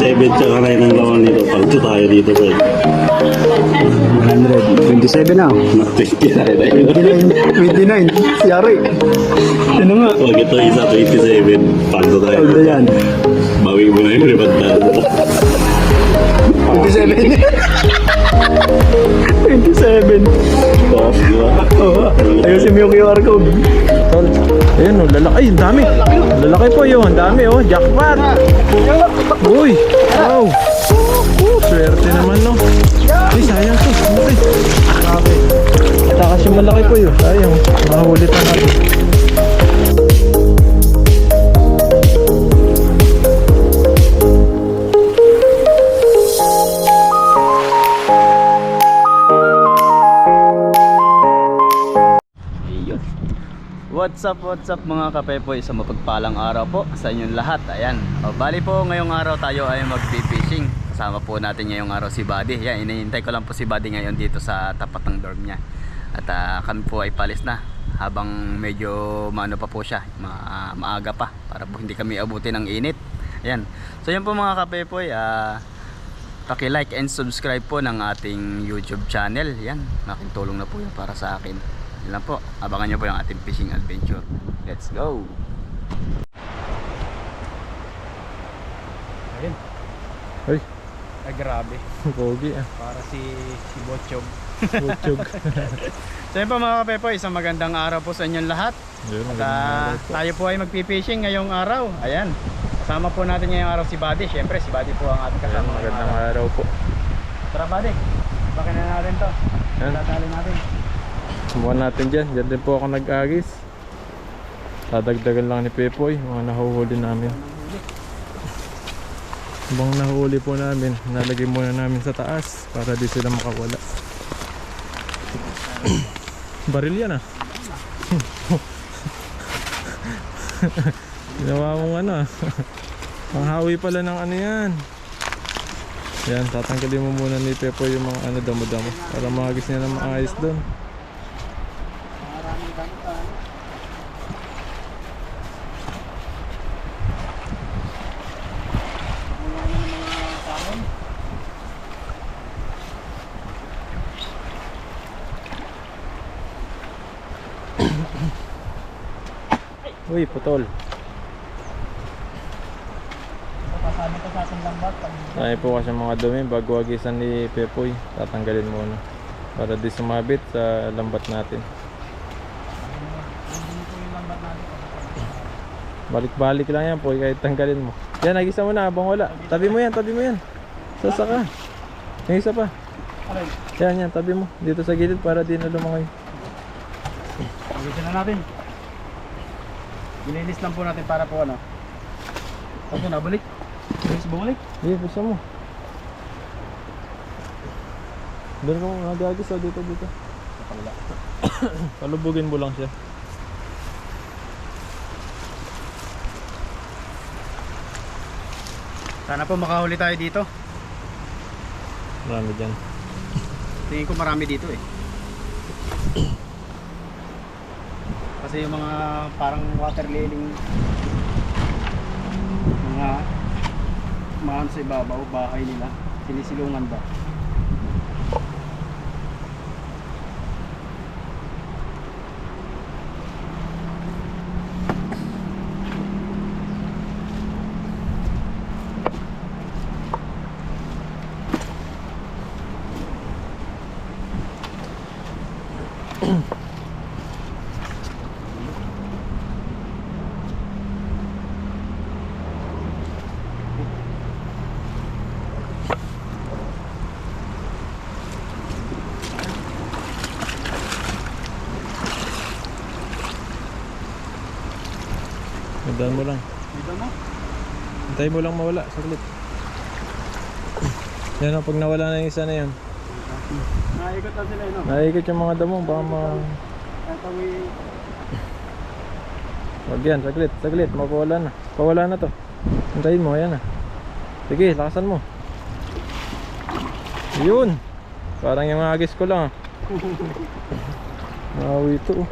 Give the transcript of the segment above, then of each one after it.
27 tsaka rin ang laman dito. Palto tayo dito ko. 127 na. 20 tayo tayo. 29. Yari. Ano nga? Huwag ito isa 27. Palto tayo. Paldo yan. Bawi mo na yung ribanda. 27. 27. Off, di ba? Oo. Ayusin mo yung QR code. Tol. Ayun, oh, lalaki. Ay, ang dami. Lalaki po yun. Ang dami, oh. Jackpot. Uy. Wow. Swerte naman, no. Ay, sayang to. Malaki. Grabe. Takas yung malaki po yun. Sayang. Mahuli pa natin. What's up mga kapepoy, sa mapagpalang araw po sa inyong lahat. Ayan, bali po ngayong araw tayo ay mag-fishing. Kasama po natin ngayong araw si Buddy. Yan, inihintay ko lang po si Buddy ngayon dito sa tapat ng dorm niya. At kami po ay palis na habang medyo maano pa po siya, maaga pa, para po hindi kami abutin ng init. Ayan, so yan po mga kapepoy, paki-like and subscribe po ng ating YouTube channel. Yan, malaking tulong na po yun para sa akin. Yan lang po, abangan nyo po yung ating fishing adventure. Let's go! Ayun. Ay. Ay grabe, Pogi, ah. para si Bochog. Butchog. So yun po mga kapepo, isang magandang araw po sa inyong lahat. Yun, At tayo po ay magpipishing ngayong araw. Ayan, kasama po natin ngayong araw si Buddy. Siyempre si Buddy po ang ating kasama. Magandang araw po. Tara Buddy, bakin na natin to. Yan. Tatali natin. Subukan natin dyan. Dyan din po ako nag-agis. Dadagdagan lang ni Pepoy mga nahuhuli namin. Habang nahuhuli po namin, nalagay muna namin sa taas para di sila makawala. Baril yan, ah. Ginawa mong ano, ah. Panghawi pala ng ano yan. Yan, tatanggalin mo muna ni Pepoy yung mga ano, damo-damo para mahagis niya na maayos doon. Uy, putol. Kasama ko sa ating lambat. Tayo po kasi mga dumi bago agisan ni Pepoy. Tatanggalin muna para di sumabit sa lambat natin. Balik-balik lang yan po kahit tanggalin mo. Yan, agisa mo na habang wala. Tabi mo yan, tabi mo yan. Sasaka. Yung isa pa. Yan, yan, tabi mo. Dito sa gilid para di na lumangoy. Agisan na natin. Ginilis lang po natin para po ano. Pag na balik. Bilis bumalik. Hindi, bisa mo. Doon ka mo nag-agis o dito. Palubugin mo lang siya. Sana po makahuli tayo dito. Marami dyan. Tingin ko marami dito eh. Kasi yung mga parang water lailing, mga ano sa ibabaw, bahay nila, sinisilungan ba? Magdaan mo lang. Dito mo? Hintayin mo lang mawala. Saglit. Yan o, pag nawala na yung isa na yan. Naikot na sila yun o. Naikot yung mga damo. Baka wag yan, saglit. Mapawala na. Pawala na to. Hintayin mo, ayan na. Sige, lakasan mo. Yun. Parang yung agis ko lang. Mawi ito.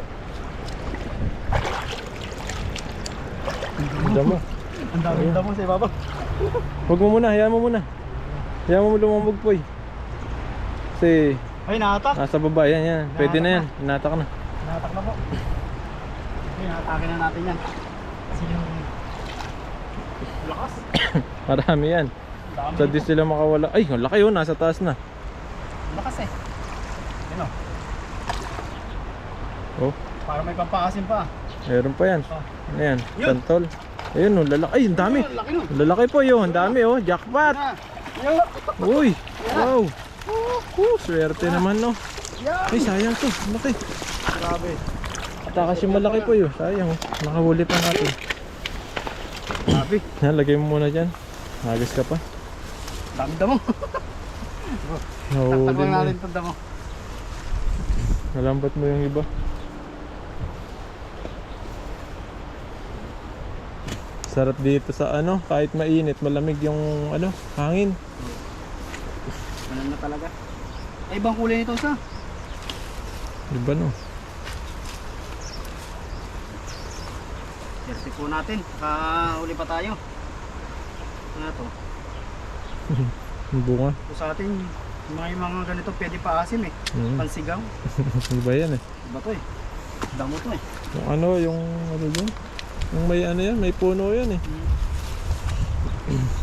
Damo. Ang daming damo sa ibabaw. Huwag mo muna, hayaan mo muna. Hayaan mo lumambog po eh. Kasi Ay, nahatak. nasa baba, yan. Pwede na yan, hinatak na. Nahatak na po. Okay, nahatakin na natin yan. Kasi yung lakas. Marami yan. Dami Sa di sila makawala. Ay, ang laki yun, nasa taas na. lakas eh. Yan o. Oh, Para may pampakasin pa. meron pa yan. Ano yan? Yun. Santol. Ayun, oh, lalaki. Ay, ang dami. Ang laki nun. Ang lalaki po yun, ang dami oh. Jackpot. Yan. Uy, wow. Swerte naman no. Ay, sayang to. Ang laki. Grabe. Takas yung malaki po yun. Sayang oh. Nakahuli pa natin. Grabe. Yan, lagay mo muna dyan. Hagis ka pa. Dami damo. Nahuli Taktak lang mo natin eh. ito damo. Nalambat mo yung iba. Sarap dito sa ano, kahit mainit, malamig yung ano, hangin. Ganun na talaga. Ay, ibang kulay nito isa. Diba no? Jersey po natin. Uli pa tayo. Ano to? Yung bunga. Ito sa atin, yung mga ganito pwede paasim eh. Pansigaw. Diba yan eh? Iba to eh. Damo to eh. Yung ano dyan? Yung may ano yan, may puno yan eh.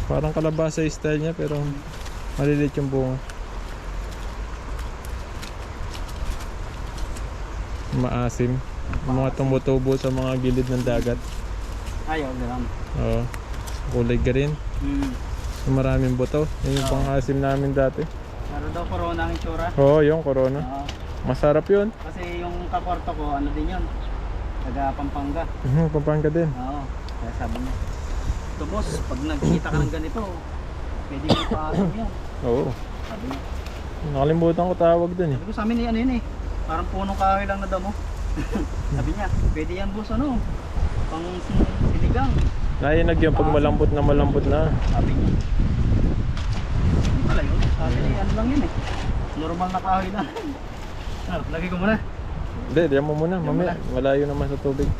Parang kalabasa yung style niya pero maliliit yung bunga. Maasim. Yung mga tumutubo sa mga gilid ng dagat. Ayaw, ganun. Oo. Kulay green. Yung maraming buto. Yun yung pang-asim namin dati. Meron daw corona ang itsura. Oo, yung corona. Oo. Masarap yun. Kasi yung kakwarto ko, ano din yun? Taga Pampanga. Pampanga din. Oo. Kaya sabi niya. Ito boss, pag nagkita ka ng ganito, pwede mo paasim yun. Oo. Sabi niya. Nakalimutan ko tawag dun eh. Sabi ko sa amin ano yun eh. Parang punong kahoy lang na damo. Sabi niya, pwede yan boss ano? Pang sinigang. Nainag yun pag malambot na. Sabi niya. Hindi pala yun. Sabi niya, ano lang yun eh. Normal na kahoy lang. Lagay ko muna. Hindi, diyan mo muna. Mamaya, malayo naman sa tubig.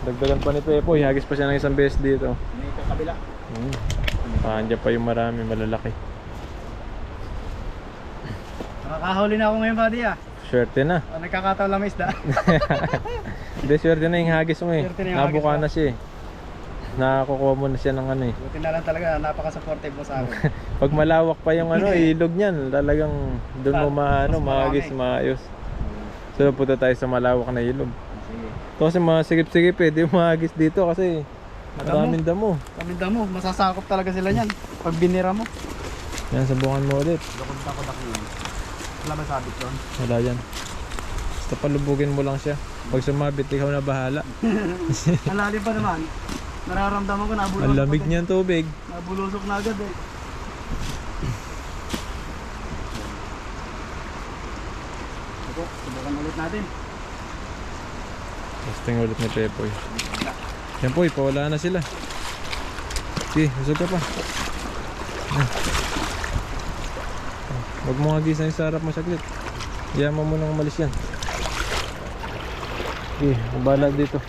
Dagdagan pa ni Pepo. Hagis pa siya ng isang beses dito. May kabila. Andiyan pa yung marami, malalaki. Nakakahuli na ako ngayon buddy ah. Swerte na. Nagkakataon lang may isda. Hindi, swerte na yung hagis mo eh. Swerte na yung hagis Nabuka mo. na siya eh. Nakakukuha mo na siya ng ano eh. Buti na lang talaga, napaka-supportive mo sa akin. Pag malawak pa yung ano, ilog niyan, talagang doon mo Mas mahagis, marami. maayos. So punta tayo sa malawak na ilog. Sige. Kasi mga sigip-sigip eh, di mahagis dito kasi maraming damo. Paminda mo, masasakop talaga sila niyan. Pag binira mo. Yan, subukan mo ulit. Dakodak yun. Wala ba sabit doon? Wala yan. Basta palubugin mo lang siya. Pag sumabit, ikaw na bahala. Ang lalim pa naman. Nararamdaman ko, nabulusok. Ang lamig agad. niyan tubig. Nabulusok na agad eh. Ito, subukan ulit natin. Testing ulit ni Pepoy. Yan po, pawala na sila. Sige, usog ka pa. Huwag mo hagis na yung sarap mo saglit. Iyan mo munang umalis yan. Sige, nabala dito.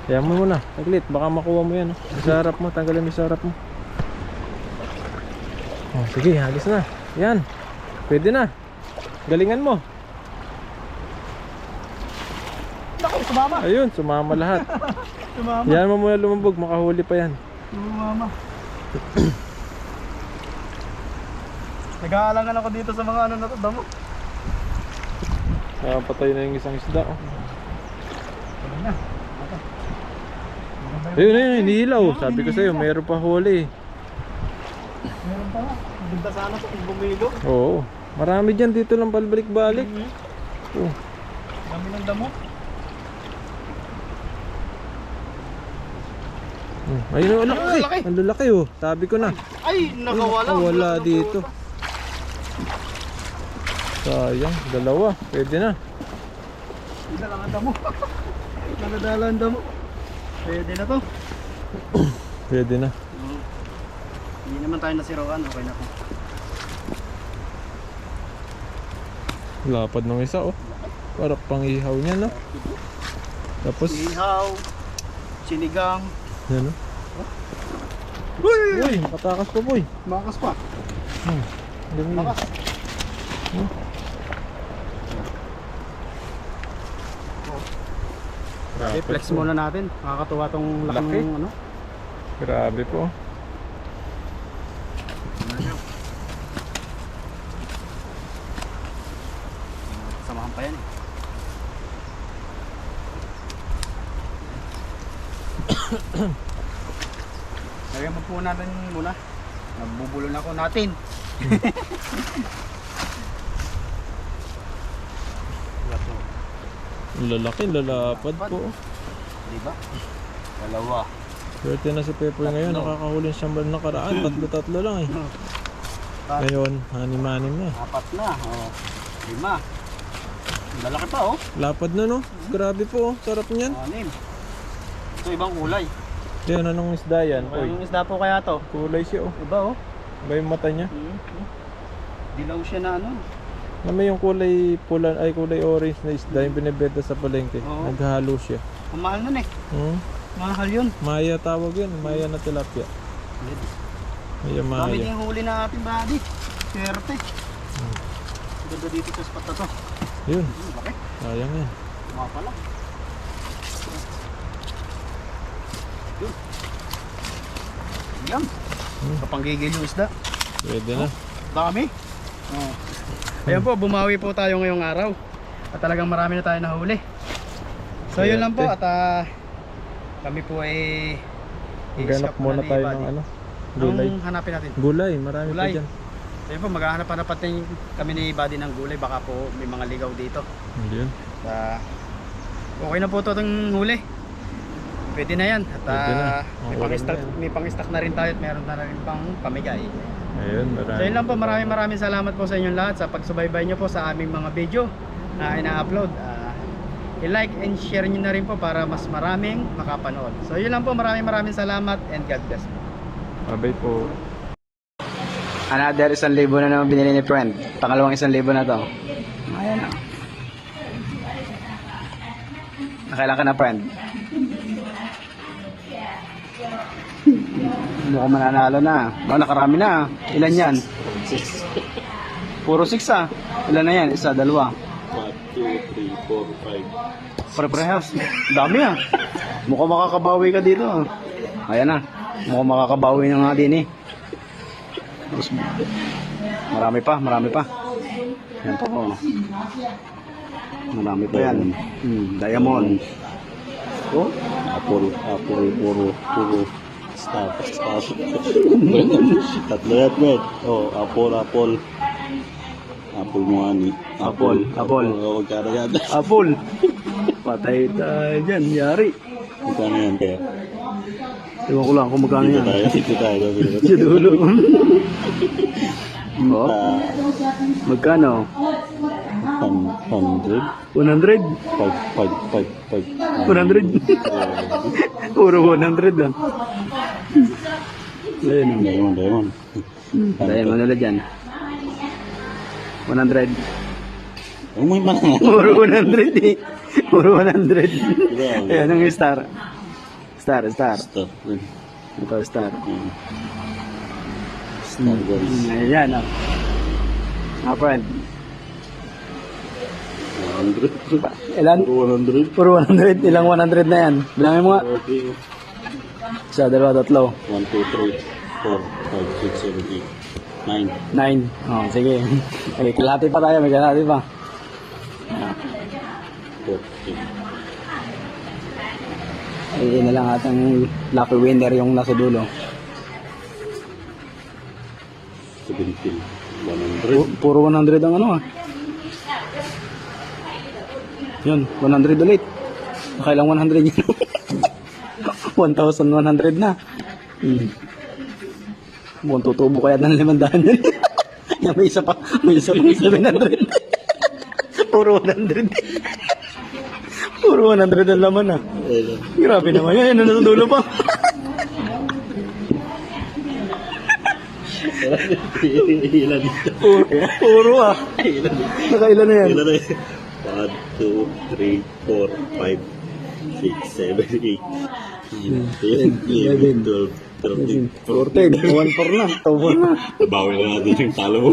Iyan mo muna, saglit. Baka makuha mo yan. Yung sarap mo, tanggalin mo yung sarap mo. Oh, sige, hagis na. Yan. Pwede na. Galingan mo. Naku, sumama! Ayun, sumama lahat. Sumama! Yan mo muna lumabog, makahuli pa yan. Sumama! Nag-aalangan ako dito sa mga ano na to, damo. Patay na yung isang isda. Oh. Ayun na. Ayun, hinihilaw. Sabi ko sa'yo, mayroon pa huli. Meron pa nga. Ganda sana sa kung bumigo. Oo. Marami dyan dito lang balbalik-balik. Oh. Dami ng damo. Ayun, ang laki. laki. Ang lalaki oh. Sabi ko na. Ay, nakawala. Wala dito. Sayang, dalawa. Pwede na. Hindi lang ang damo. Naladala ang damo. Pwede na to. Pwede na. Hindi naman tayo nasiroan. Okay na to. Lapad ng isa oh. Para pang ihaw niya no. Tapos, Ihaw. Sinigang. yan oh. Uy, makatakas pa boy. Makas pa. Dami. Makas. Grabe I-flex po. muna natin. Nakakatuwa tong laking Laki. ano. Grabe po. Samahan pa yan eh. Lagyan mo po natin muna. Nagbubulo na ko natin. Lalaki, lalapad po. Diba? Dalawa. Swerte na si Pepoy ngayon, nakakahuli siyang bal nakaraan, tatlo-tatlo lang eh. Ngayon, anim-anim na. Apat na. Oh. 5. Lalaki pa oh. Lapad na no? Grabe po, oh. Sarap niyan. 6. Ito ibang kulay. Yan, anong isda yan? Oy, Anong isda po kaya to? kulay siya oh. Iba oh. Iba yung mata niya. Dilaw siya na ano. Na may yung kulay pula, ay kulay orange na isda yung binibenta sa palengke. Oo. Naghalo siya. Ang mahal nun eh. Mahal yun. Maya tawag yun, maya na tilapia. Maya Dami maya. din yung huli na ating buddy. Swerte. Ganda dito sa spot na to. Yun, Laki. sayang yan. Mga pala. Yun. Yan. Kapanggigil yung isda. Pwede na. Dami. Oh. Ayan po, bumawi po tayo ngayong araw. At talagang marami na tayo nahuli. So yun lang po at kami po ay Maghanap i-escape muna ni tayo Buddy. ng ano, gulay. Anong hanapin natin? Gulay, marami Gulay. pa dyan. Ayun po, maghahanap-hanap natin kami ni Buddy ng gulay. Baka po may mga ligaw dito. Yun. Okay na po ito itong huli. Pwede na yan. At Pwede na. may Okay pang-stock, na yan. may pang-stock na rin tayo at meron na rin pang pamigay. Ayun, So yun lang po, maraming salamat po sa inyong lahat sa pagsubaybay nyo po sa aming mga video na ina-upload. I-like and share nyo na rin po para mas maraming makapanood. So yun lang po, maraming salamat and God bless po. Bye po. Another 1,000 na naman binili ni friend. Pangalawang 1,000 na to. Ayan na. Nakailan ka na friend? Mukhang mananalo na. Nakarami na. Ilan yan? 6. Puro 6 ah. Ilan na yan? Isa, dalawa. 1, 2, 3, 4, 5. Pare-parehas. Dami ah. Mukhang makakabawi ka dito ah. Ayan na. Mukhang makakabawi na nga din eh. Tapos, marami pa. Yan pa po. Marami pa yan. Diamond. Oh, apple, puro. Stop. Tatlo yan, man. Oh, apple. Apple mo ani. Apple. Oh, magkano yan? Apple. Patay tayo dyan. Yari. Magkano yan kaya? Ewan ko lang kung magkano Dito yan. tayo. Sa dulo. Oh, magkano? 100? 100? 5. 100? Puro 100 lang. Ayun. Diamond. Diamond ulit dyan. 100. Oh, may mga. Puro 100 eh. Puro 100. Ayan ang star. Star. Stop. Ito star. Stop, guys. Ayan ah. Mga friend. 100. Ilan? 100. Puro 100. Ilang 100 na yan? Bilangin mo nga. 40. Isa, dalawa, tatlo. 1, 2, 3, 4, 5, 6, 7, 8, 9. 9. Oh, sige. Okay, kalahati pa tayo. May kalahati pa. 14. Ay, na lang atang lucky winner yung nasa dulo. 17. 100. Puro 100 ang ano ah. Yun, 100 ulit. Nakailang 100 yun. 1,100 na. Mukhang tutubo kaya ng 500 yun. Yan, may isa pa 700. Puro 100. Puro 100 ang laman ah. Grabe naman yan, nasa dulo pa. Ilan? Puro ah. Nakailan na yan? Ilan na yun? 1, 2, 3, 4, 5, 6, 7, 8, 9, 10, 11, 12, Sorted. 1-4 na. Tawon na. Nabawi na natin yung talo mo.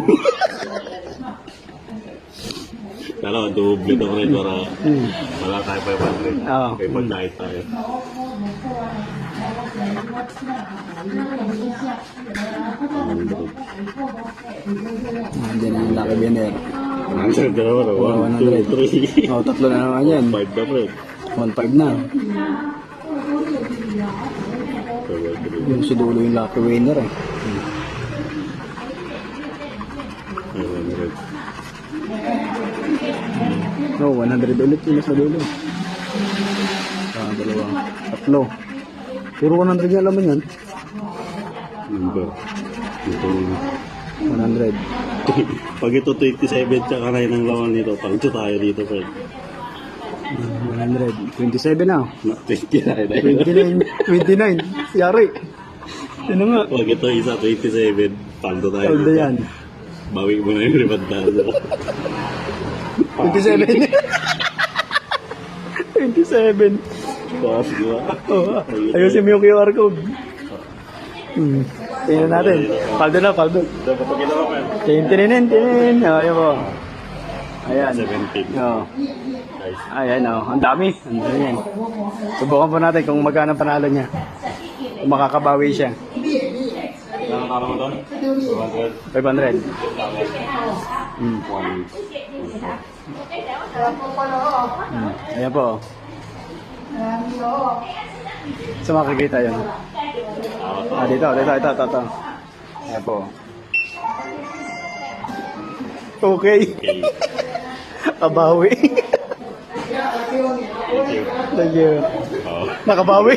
Talo, double to rin para wala tayo 500. Oo. May pagkait tayo. Diyan ang lucky winner. Answer ka naman. 1, 2, 3. Oh, tatlo na naman yan. 5 na rin. 1-5 na. Yung si Dulo yung lucky winner eh. 500. No, 100 ulit yung nasa dulo. Dalawa. Tatlo. Puro 100 yung laman yan. Number. Ito yung 100. pag ito 27 tsaka 9 ang lawan nito, pag ito tayo dito, Fred. 100. 27 na. Na 29. 29. Siyari. Sino nga? Pag ito isa 27, paldo tayo. Paldo dito. yan. Bawi mo na yung ribandaan. 27. 27. Tapos, di ba? Oh, ayusin mo yung QR code. Tingnan natin. Paldo na, paldo. Dapat pag ito ka, Tinin. Oh, ayan po. Ayan. 17. Oh. Nice. Ayan, oh. Ang dami. Ang dami yan. Subukan po natin kung magkano ang panalo niya. Kung makakabawi siya. Anong tama mo doon? 200. 500. Ayan po. Oh. Sa makikita yun. Dito. Ayan po. Okay. Okay. Abawi. Thank you. Thank you. Oh. Nakabawi.